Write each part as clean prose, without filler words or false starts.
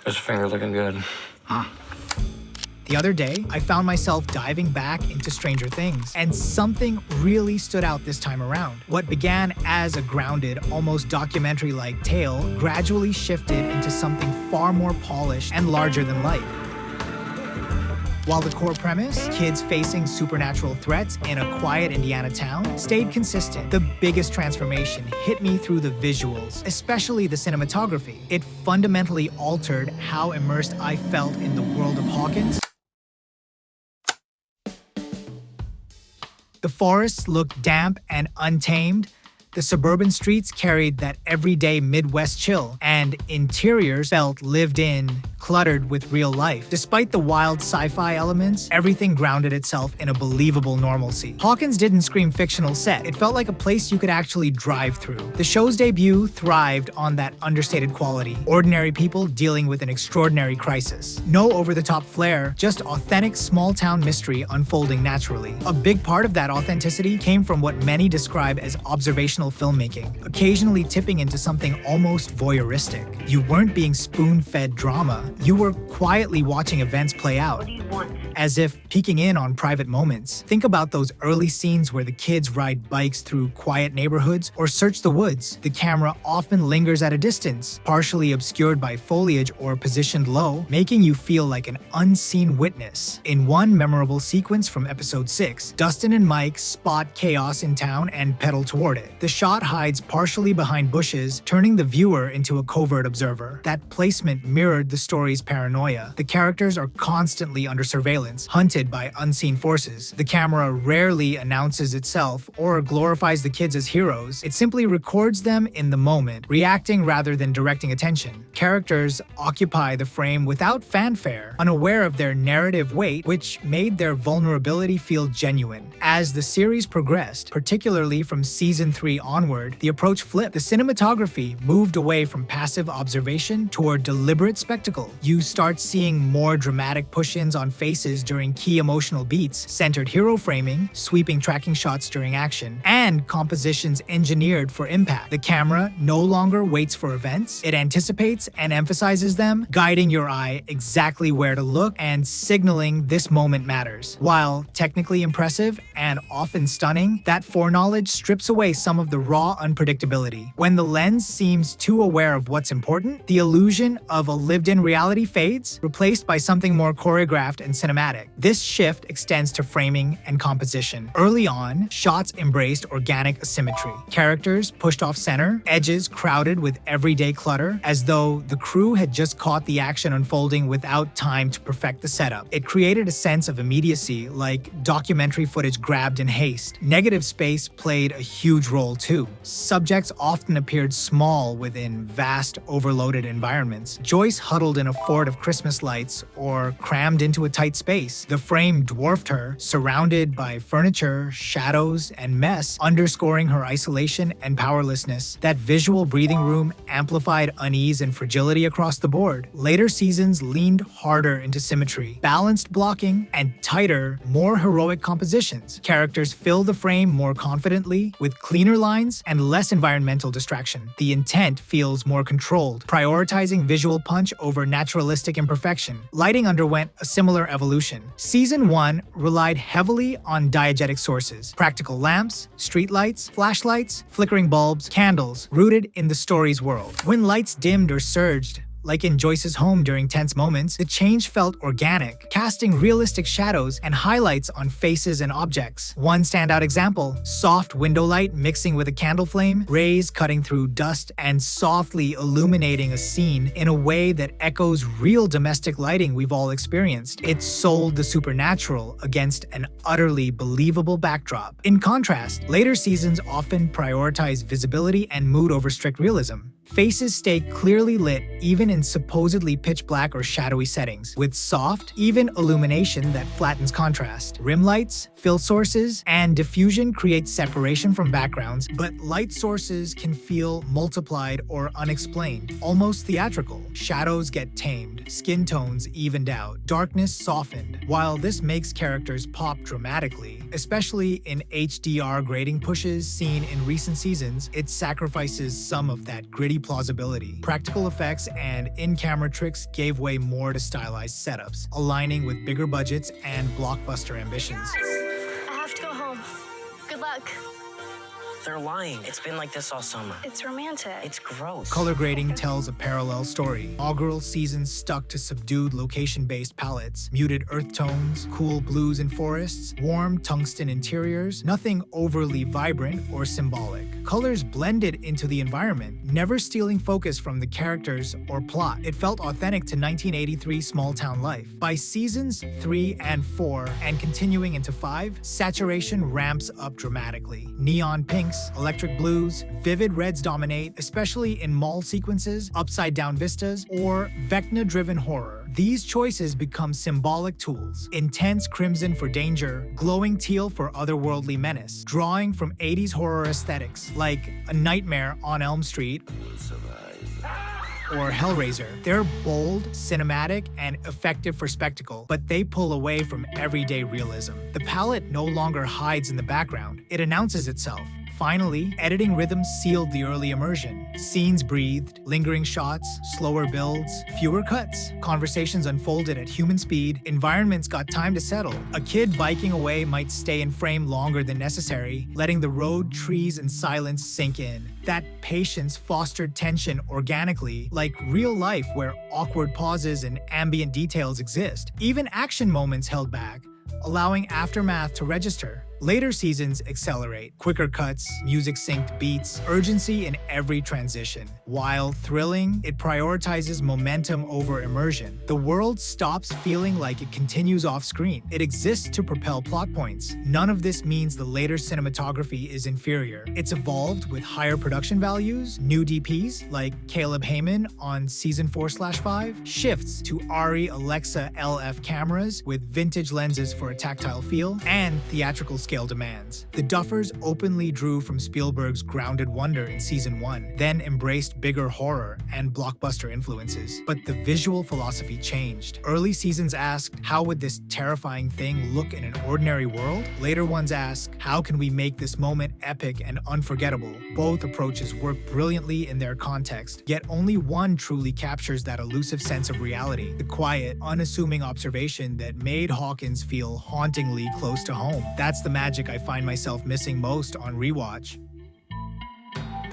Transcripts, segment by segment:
His finger looking good. The other day, I found myself diving back into Stranger Things, and something really stood out this time around. What began as a grounded, almost documentary-like tale gradually shifted into something far more polished and larger than life. While the core premise, kids facing supernatural threats in a quiet Indiana town, stayed consistent, the biggest transformation hit me through the visuals, especially the cinematography. It fundamentally altered how immersed I felt in the world of Hawkins. The forests looked damp and untamed. The suburban streets carried that everyday Midwest chill, and interiors felt lived in, cluttered with real life. Despite the wild sci-fi elements, everything grounded itself in a believable normalcy. Hawkins didn't scream fictional set. It felt like a place you could actually drive through. The show's debut thrived on that understated quality. Ordinary people dealing with an extraordinary crisis. No over-the-top flair, just authentic small-town mystery unfolding naturally. A big part of that authenticity came from what many describe as observational filmmaking, occasionally tipping into something almost voyeuristic. You weren't being spoon-fed drama. You were quietly watching events play out, as if peeking in on private moments. Think about those early scenes where the kids ride bikes through quiet neighborhoods or search the woods. The camera often lingers at a distance, partially obscured by foliage or positioned low, making you feel like an unseen witness. In one memorable sequence from episode 6, Dustin and Mike spot chaos in town and pedal toward it. The shot hides partially behind bushes, turning the viewer into a covert observer. That placement mirrored the story's paranoia. The characters are constantly under surveillance, hunted by unseen forces. The camera rarely announces itself or glorifies the kids as heroes. It simply records them in the moment, reacting rather than directing attention. Characters occupy the frame without fanfare, unaware of their narrative weight, which made their vulnerability feel genuine. As the series progressed, particularly from season 3 onward, the approach flipped. The cinematography moved away from passive observation toward deliberate spectacle. You start seeing more dramatic push-ins on faces during key emotional beats, centered hero framing, sweeping tracking shots during action, and compositions engineered for impact. The camera no longer waits for events, it anticipates and emphasizes them, guiding your eye exactly where to look and signaling this moment matters. While technically impressive and often stunning, that foreknowledge strips away some of the raw unpredictability. When the lens seems too aware of what's important, the illusion of a lived-in reality fades, replaced by something more choreographed and cinematic. This shift extends to framing and composition. Early on, shots embraced organic asymmetry. Characters pushed off center, edges crowded with everyday clutter, as though the crew had just caught the action unfolding without time to perfect the setup. It created a sense of immediacy, like documentary footage grabbed in haste. Negative space played a huge role too. Subjects often appeared small within vast, overloaded environments. Joyce huddled in a fort of Christmas lights or crammed into a tight space. The frame dwarfed her, surrounded by furniture, shadows, and mess, underscoring her isolation and powerlessness. That visual breathing room amplified unease and fragility across the board. Later seasons leaned harder into symmetry, balanced blocking, and tighter, more heroic compositions. Characters fill the frame more confidently, with cleaner lines and less environmental distraction. The intent feels more controlled, prioritizing visual punch over naturalistic imperfection. Lighting underwent a similar evolution. Season 1 relied heavily on diegetic sources: practical lamps, streetlights, flashlights, flickering bulbs, candles, rooted in the story's world. When lights dimmed or surged, like in Joyce's home during tense moments, the change felt organic, casting realistic shadows and highlights on faces and objects. One standout example: soft window light mixing with a candle flame, rays cutting through dust and softly illuminating a scene in a way that echoes real domestic lighting we've all experienced. It sold the supernatural against an utterly believable backdrop. In contrast, later seasons often prioritize visibility and mood over strict realism. Faces stay clearly lit even in supposedly pitch black or shadowy settings, with soft, even illumination that flattens contrast. Rim lights, fill sources, and diffusion create separation from backgrounds, but light sources can feel multiplied or unexplained, almost theatrical. Shadows get tamed, skin tones evened out, darkness softened. While this makes characters pop dramatically, especially in HDR grading pushes seen in recent seasons, it sacrifices some of that gritty plausibility. Practical effects and in-camera tricks gave way more to stylized setups, aligning with bigger budgets and blockbuster ambitions. I have to go home. Good luck. They're lying. It's been like this all summer. It's romantic. It's gross. Color grading tells a parallel story. Augural seasons stuck to subdued location-based palettes, muted earth tones, cool blues in forests, warm tungsten interiors, nothing overly vibrant or symbolic. Colors blended into the environment, never stealing focus from the characters or plot. It felt authentic to 1983 small-town life. By seasons 3 and 4, and continuing into 5, saturation ramps up dramatically. Neon pinks, electric blues, vivid reds dominate, especially in mall sequences, upside-down vistas, or Vecna-driven horror. These choices become symbolic tools. Intense crimson for danger, glowing teal for otherworldly menace, drawing from 80s horror aesthetics like A Nightmare on Elm Street or Hellraiser. They're bold, cinematic, and effective for spectacle, but they pull away from everyday realism. The palette no longer hides in the background. It announces itself. Finally, editing rhythms sealed the early immersion. Scenes breathed, lingering shots, slower builds, fewer cuts. Conversations unfolded at human speed, environments got time to settle. A kid biking away might stay in frame longer than necessary, letting the road, trees, and silence sink in. That patience fostered tension organically, like real life where awkward pauses and ambient details exist. Even action moments held back, allowing aftermath to register. Later seasons accelerate, quicker cuts, music-synced beats, urgency in every transition. While thrilling, it prioritizes momentum over immersion. The world stops feeling like it continues off-screen. It exists to propel plot points. None of this means the later cinematography is inferior. It's evolved with higher production values, new DPs like Caleb Heyman on season 4/5, shifts to Ari Alexa LF cameras with vintage lenses for a tactile feel, and theatrical scale demands. The Duffers openly drew from Spielberg's grounded wonder in season 1, then embraced bigger horror and blockbuster influences. But the visual philosophy changed. Early seasons asked, how would this terrifying thing look in an ordinary world? Later ones ask, how can we make this moment epic and unforgettable? Both approaches work brilliantly in their context, yet only one truly captures that elusive sense of reality, the quiet, unassuming observation that made Hawkins feel hauntingly close to home. That's the magic I find myself missing most on rewatch.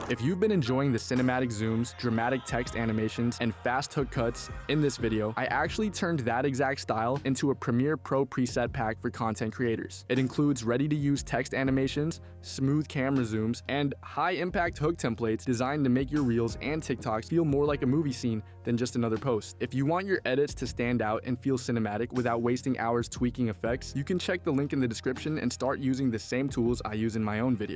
If you've been enjoying the cinematic zooms, dramatic text animations, and fast hook cuts in this video, I actually turned that exact style into a Premiere Pro preset pack for content creators. It includes ready-to-use text animations, smooth camera zooms, and high-impact hook templates designed to make your reels and TikToks feel more like a movie scene than just another post. If you want your edits to stand out and feel cinematic without wasting hours tweaking effects, you can check the link in the description and start using the same tools I use in my own video.